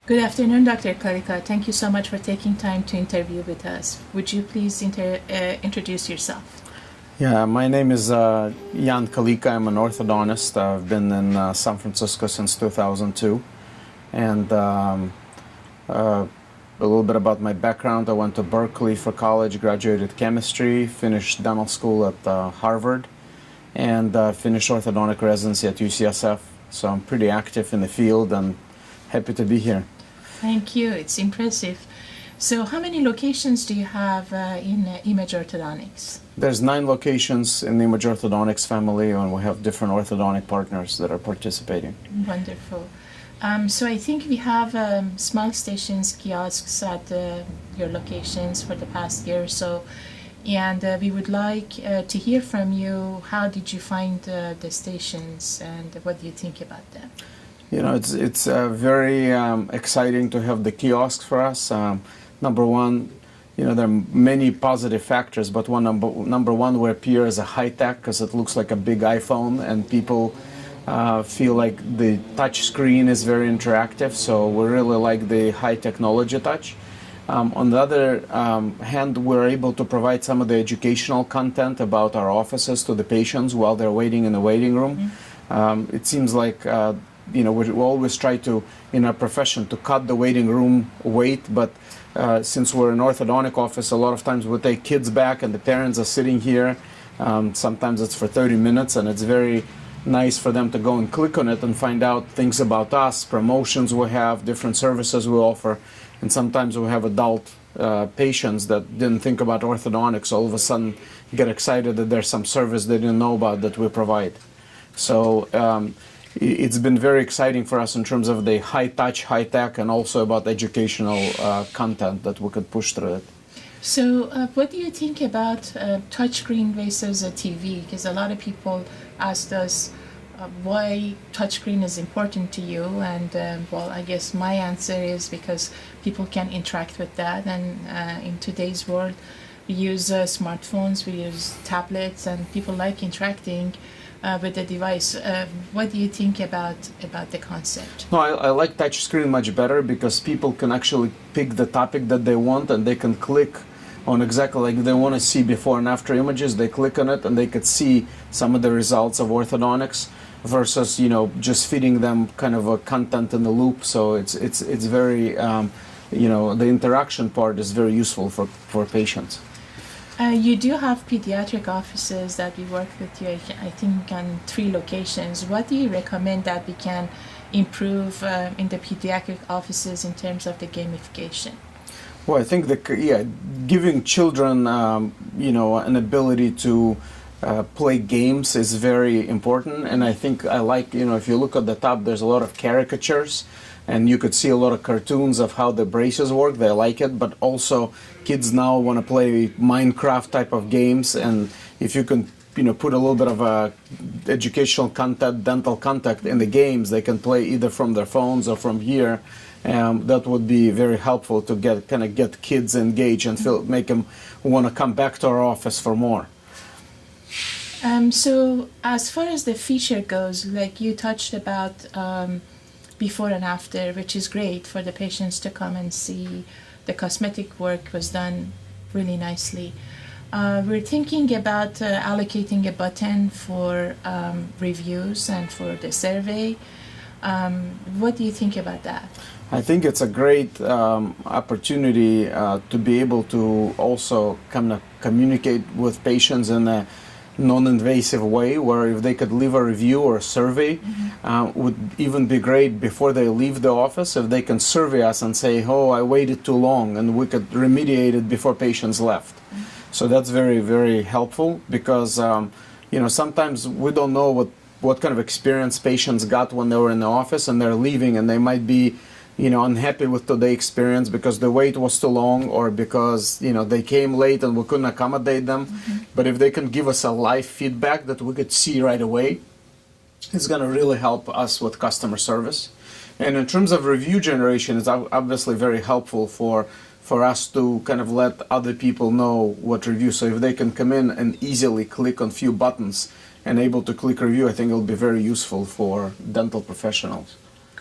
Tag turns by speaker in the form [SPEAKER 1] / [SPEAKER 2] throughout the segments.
[SPEAKER 1] Good afternoon, Dr. Kalika. Thank you so much for taking time to interview with us. Would you please introduce yourself?
[SPEAKER 2] Yeah, my name is Jan Kalika. I'm an orthodontist. I've been in San Francisco since 2002. And a little bit about my background. I went to Berkeley for college, graduated chemistry, finished dental school at Harvard, and finished orthodontic residency at UCSF. So I'm pretty active in the field and happy to be here.
[SPEAKER 1] Thank you. It's impressive. So how many locations do you have in Image Orthodontics?
[SPEAKER 2] There's 9 locations in the Image Orthodontics family, and we have different orthodontic partners that are participating.
[SPEAKER 1] Wonderful. So I think we have small stations, kiosks at your locations for the past year or so. And we would like to hear from you. How did you find the stations, and what do you think about them?
[SPEAKER 2] You know, it's very exciting to have the kiosks for us. Number one, you know, there are many positive factors, but number one, we appear as a high tech because it looks like a big iPhone, and people feel like the touch screen is very interactive. So we really like the high technology touch. On the other hand, we're able to provide some of the educational content about our offices to the patients while they're waiting in the waiting room. It seems like you know, we always try to, in our profession, to cut the waiting room wait, but since we're an orthodontic office, a lot of times we take kids back and the parents are sitting here. Sometimes it's for 30 minutes, and it's very nice for them to go and click on it and find out things about us, promotions we have, different services we offer. And sometimes we have adult patients that didn't think about orthodontics, all of a sudden get excited that there's some service they didn't know about that we provide. So it's been very exciting for us in terms of the high touch, high tech, and also about educational content that we could push through it.
[SPEAKER 1] So what do you think about touchscreen versus a TV? Because a lot of people asked us why touchscreen is important to you, and well, I guess my answer is because people can interact with that, and in today's world we use smartphones, we use tablets, and people like interacting with the device. What do you think about the concept?
[SPEAKER 2] No, I like touchscreen much better because people can actually pick the topic that they want, and they can click on exactly like they want to see before and after images. They click on it and they could see some of the results of orthodontics versus, you know, just feeding them kind of a content in the loop. So it's very you know, the interaction part is very useful for patients.
[SPEAKER 1] You do have pediatric offices that we work with you, I think, on 3 locations. What do you recommend that we can improve in the pediatric offices in terms of the gamification?
[SPEAKER 2] Well, I think giving children, you know, an ability to play games is very important. And I think I like, you know, if you look at the top, there's a lot of caricatures, and you could see a lot of cartoons of how the braces work. They like it, but also kids now want to play Minecraft type of games. And if you can, you know, put a little bit of educational content, dental content in the games, they can play either from their phones or from here. That would be very helpful to get kids engaged and make them want to come back to our office for more.
[SPEAKER 1] So as far as the feature goes, like you touched about before and after, which is great for the patients to come and see the cosmetic work was done really nicely. We're thinking about allocating a button for reviews and for the survey. What do you think about that?
[SPEAKER 2] I think it's a great opportunity to be able to also kind of communicate with patients in a non-invasive way, where if they could leave a review or a survey, would even be great before they leave the office. If they can survey us and say, oh, I waited too long, and we could remediate it before patients left. So that's very, very helpful because you know, sometimes we don't know what kind of experience patients got when they were in the office, and they're leaving, and they might be, you know, unhappy with today's experience because the wait was too long, or because, you know, they came late and we couldn't accommodate them. But if they can give us a live feedback that we could see right away, it's going to really help us with customer service. And in terms of review generation, it's obviously very helpful for us to kind of let other people know what review. So if they can come in and easily click on few buttons and able to click review, I think it'll be very useful for dental professionals.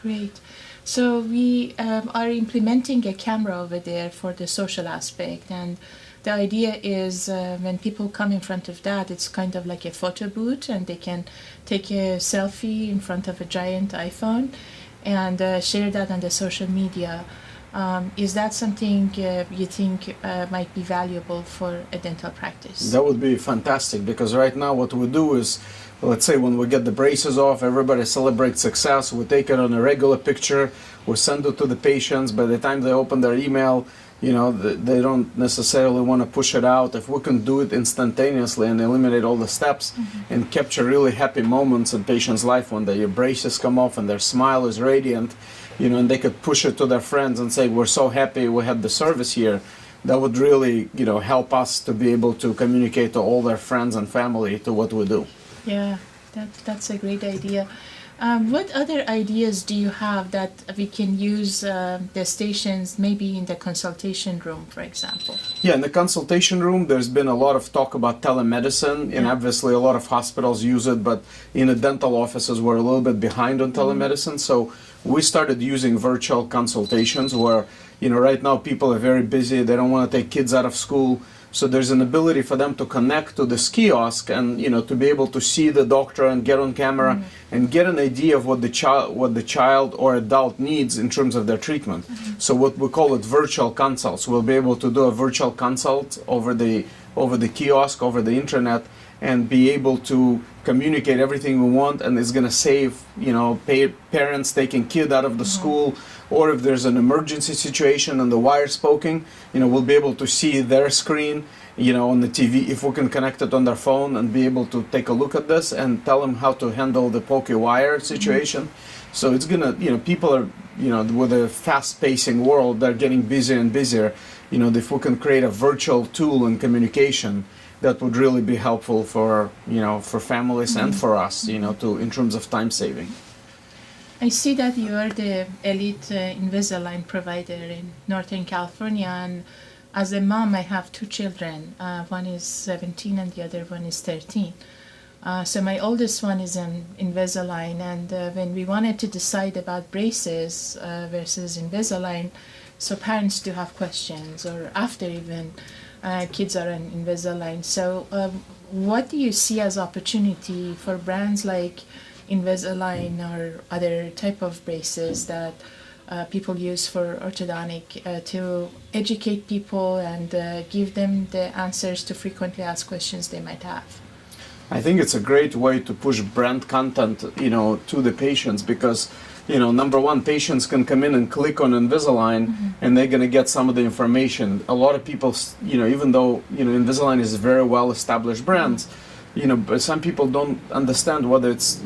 [SPEAKER 1] Great. So we are implementing a camera over there for the social aspect, and the idea is when people come in front of that, it's kind of like a photo booth, and they can take a selfie in front of a giant iPhone and share that on the social media. Is that something you think might be valuable for a dental practice?
[SPEAKER 2] That would be fantastic, because right now what we do is, let's say when we get the braces off, everybody celebrates success. We take it on a regular picture, we send it to the patients. By the time they open their email, they don't necessarily want to push it out. If we can do it instantaneously and eliminate all the steps and capture really happy moments in patients' life when their braces come off and their smile is radiant, and they could push it to their friends and say, we're so happy we had the service here, that would really, help us to be able to communicate to all their friends and family to what we do.
[SPEAKER 1] Yeah, that's a great idea. What other ideas do you have that we can use the stations maybe in the consultation room, for example?
[SPEAKER 2] Yeah, in the consultation room, there's been a lot of talk about telemedicine, and obviously a lot of hospitals use it, but in the dental offices, we're a little bit behind on telemedicine. So we started using virtual consultations where, right now people are very busy, they don't want to take kids out of school. So there's an ability for them to connect to this kiosk and to be able to see the doctor and get on camera and get an idea of what the child or adult needs in terms of their treatment. So what we call it virtual consults. We'll be able to do a virtual consult over the kiosk, over the internet, and be able to communicate everything we want, and it's going to save parents taking kid out of the school, or if there's an emergency situation and the wire's poking, we'll be able to see their screen on the TV if we can connect it on their phone and be able to take a look at this and tell them how to handle the pokey wire situation. So it's gonna people are with a fast pacing world, they're getting busier and busier. If we can create a virtual tool in communication, that would really be helpful for families and for us, in terms of time saving.
[SPEAKER 1] I see that you are the elite Invisalign provider in Northern California, and as a mom, I have two children. One is 17 and the other one is 13. So my oldest one is an Invisalign, and when we wanted to decide about braces versus Invisalign, so parents do have questions, or after even kids are on Invisalign. So what do you see as opportunity for brands like Invisalign or other type of braces that people use for orthodontic to educate people and give them the answers to frequently asked questions they might have?
[SPEAKER 2] I think it's a great way to push brand content, to the patients, because number one, patients can come in and click on Invisalign and they're going to get some of the information. A lot of people, even though, Invisalign is a very well established brand, but some people don't understand whether it's,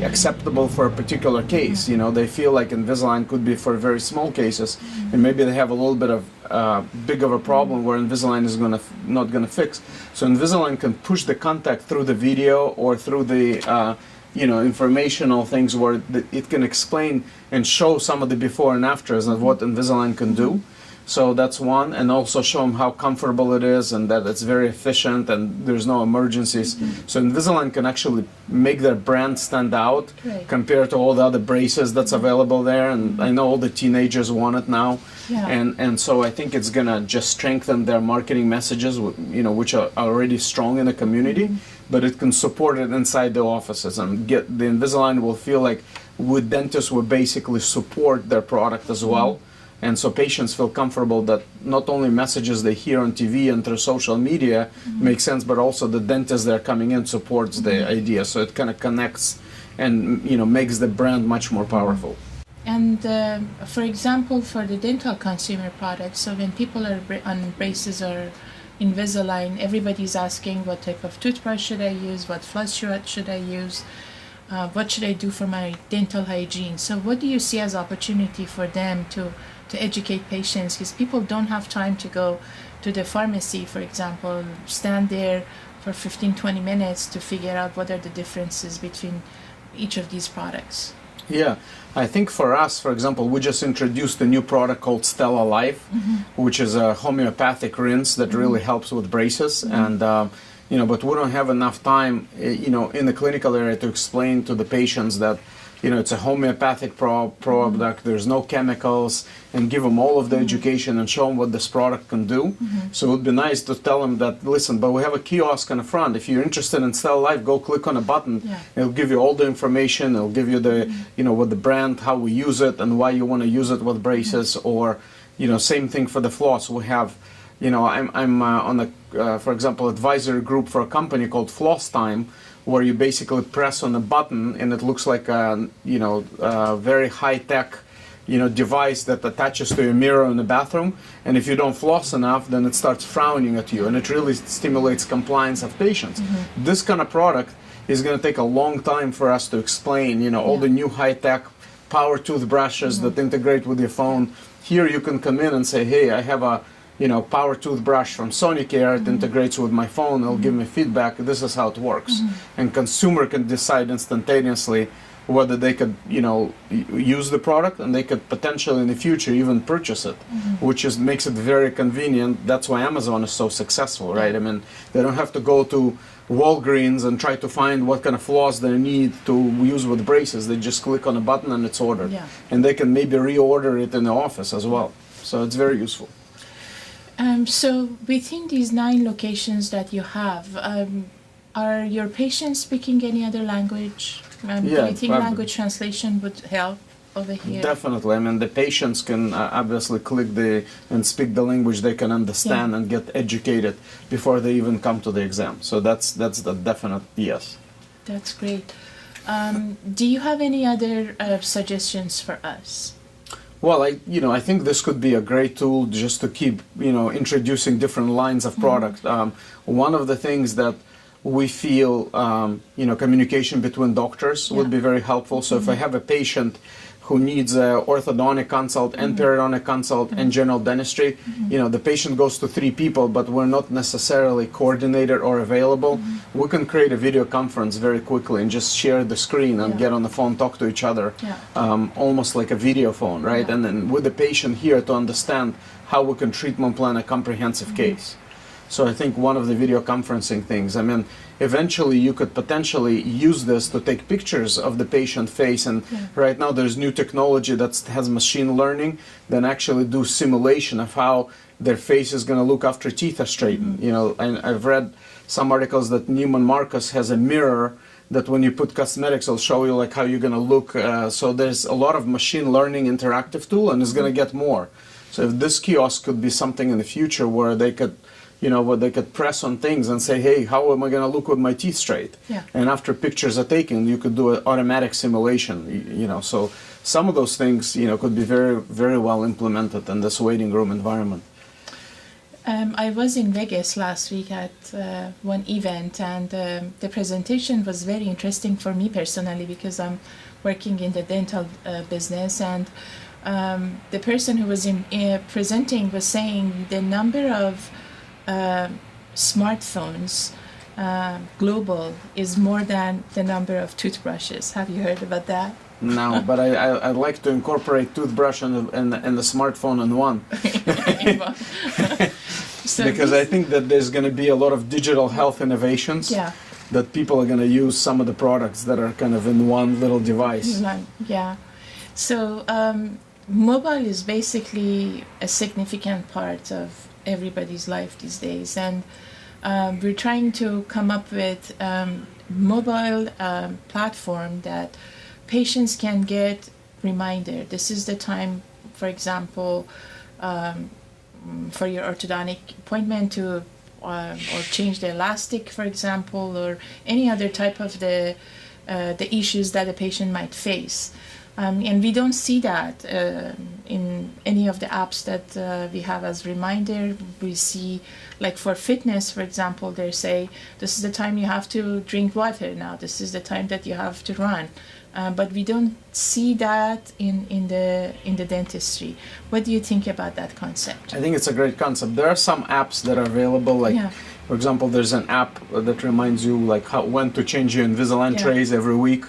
[SPEAKER 2] acceptable for a particular case. They feel like Invisalign could be for very small cases, and maybe they have a little bit of big of a problem where Invisalign is not gonna fix. So Invisalign can push the contact through the video or through the informational things where it can explain and show some of the before and afters of what Invisalign can do. So that's one, and also show them how comfortable it is and that it's very efficient and there's no emergencies. So Invisalign can actually make their brand stand out compared to all the other braces that's available there. And I know all the teenagers want it now.
[SPEAKER 1] Yeah.
[SPEAKER 2] And so I think it's gonna just strengthen their marketing messages, which are already strong in the community, but it can support it inside the offices and get the Invisalign will feel like with dentists will basically support their product as well. And so patients feel comfortable that not only messages they hear on TV and through social media make sense, but also the dentist they're coming in supports the idea. So it kind of connects and makes the brand much more powerful.
[SPEAKER 1] And for example, for the dental consumer products, so when people are on braces or Invisalign, everybody's asking what type of toothbrush should I use, what floss should I use, what should I do for my dental hygiene. So what do you see as opportunity for them to educate patients, because people don't have time to go to the pharmacy, for example, stand there for 15-20 minutes to figure out what are the differences between each of these products?
[SPEAKER 2] Yeah, I think for us, for example, we just introduced a new product called Stella Life, which is a homeopathic rinse that really helps with braces. And but we don't have enough time, in the clinical area to explain to the patients that it's a homeopathic product, there's no chemicals, and give them all of the education and show them what this product can do. So it would be nice to tell them that, listen, but we have a kiosk in the front. If you're interested in Cell Life, go click on a button. It'll give you all the information. It'll give you the, what the brand, how we use it, and why you want to use it with braces. Or, same thing for the floss. We have, I'm on a, for example, advisory group for a company called Floss Time, where you basically press on a button and it looks like a, a very high-tech, device that attaches to a mirror in the bathroom. And if you don't floss enough, then it starts frowning at you, and it really stimulates compliance of patients. This kind of product is going to take a long time for us to explain, all the new high-tech power toothbrushes that integrate with your phone. Here you can come in and say, hey, I have a power toothbrush from Sonicare. It integrates with my phone. It'll give me feedback. This is how it works. And consumer can decide instantaneously whether they could, use the product, and they could potentially in the future even purchase it, which makes it very convenient. That's why Amazon is so successful, right? I mean, they don't have to go to Walgreens and try to find what kind of floss they need to use with braces. They just click on a button and it's ordered. And they can maybe reorder it in the office as well. So it's very useful.
[SPEAKER 1] So within these 9 locations that you have, are your patients speaking any other language? Do you think language translation would help over here?
[SPEAKER 2] Definitely. I mean, the patients can obviously click and speak the language they can understand and get educated before they even come to the exam. So that's the definite yes.
[SPEAKER 1] That's great. Do you have any other suggestions for us?
[SPEAKER 2] Well, I think this could be a great tool just to keep, introducing different lines of product. One of the things that we feel, communication between doctors would be very helpful. So if I have a patient who needs an orthodontic consult and periodontic consult and general dentistry, the patient goes to 3 people, but we're not necessarily coordinated or available. We can create a video conference very quickly and just share the screen and get on the phone, talk to each other, almost like a video phone, right? And then with the patient here to understand how we can treatment plan a comprehensive case. So I think one of the video conferencing things, I mean, eventually you could potentially use this to take pictures of the patient face, and right now there's new technology that has machine learning, then actually do simulation of how their face is going to look after teeth are straightened. And I've read some articles that Neiman Marcus has a mirror that when you put cosmetics, it'll show you like how you're going to look. So there's a lot of machine learning interactive tool, and it's going to get more. So if this kiosk could be something in the future where they could where they could press on things and say, hey, how am I going to look with my teeth straight? And after pictures are taken, you could do an automatic simulation, So some of those things, could be very, very well implemented in this waiting room environment.
[SPEAKER 1] I was in Vegas last week at one event, and the presentation was very interesting for me personally because I'm working in the dental business, and the person who was presenting was saying the number of smartphones global is more than the number of toothbrushes. Have you heard about that?
[SPEAKER 2] No, but I'd like to incorporate toothbrush and the smartphone in one. So because I think that there's going to be a lot of digital health innovations that people are going to use some of the products that are kind of in one little device.
[SPEAKER 1] So mobile is basically a significant part of everybody's life these days, and we're trying to come up with mobile platform that patients can get reminder. This is the time, for example, for your orthodontic appointment to or change the elastic, for example, or any other type of the issues that a patient might face. And we don't see that in any of the apps that we have as reminder. We see, like for fitness, for example, they say, this is the time you have to drink water now. This is the time that you have to run. But we don't see that in the dentistry. What do you think about that concept?
[SPEAKER 2] I think it's a great concept. There are some apps that are available, like for example, there's an app that reminds you like when to change your Invisalign trays every week.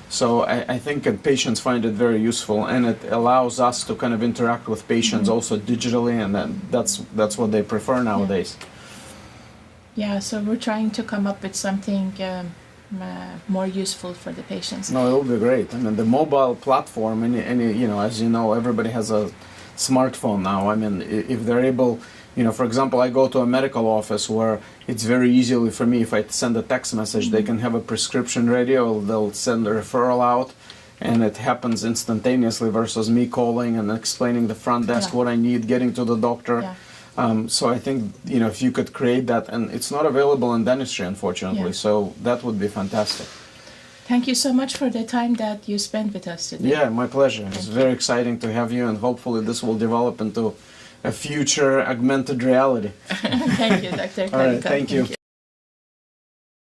[SPEAKER 2] So I think patients find it very useful, and it allows us to kind of interact with patients also digitally, and then that's what they prefer nowadays.
[SPEAKER 1] So we're trying to come up with something more useful for the patients.
[SPEAKER 2] No, it will be great. I mean, the mobile platform, you know, as you know, everybody has a smartphone now. I mean, if they're able, you know, for example, I go to a medical office where it's very easily for me, if I send a text message, they can have a prescription ready, or they'll send a referral out, and it happens instantaneously versus me calling and explaining the front desk what I need, getting to the doctor.
[SPEAKER 1] Yeah.
[SPEAKER 2] So I think, you know, if you could create that, and it's not available in dentistry, unfortunately, so that would be fantastic.
[SPEAKER 1] Thank you so much for the time that you spent with us today.
[SPEAKER 2] Yeah, my pleasure. It's very exciting to have you, and hopefully this will develop into a future augmented reality.
[SPEAKER 1] Thank you, Dr. Kalika.
[SPEAKER 2] All right, thank you.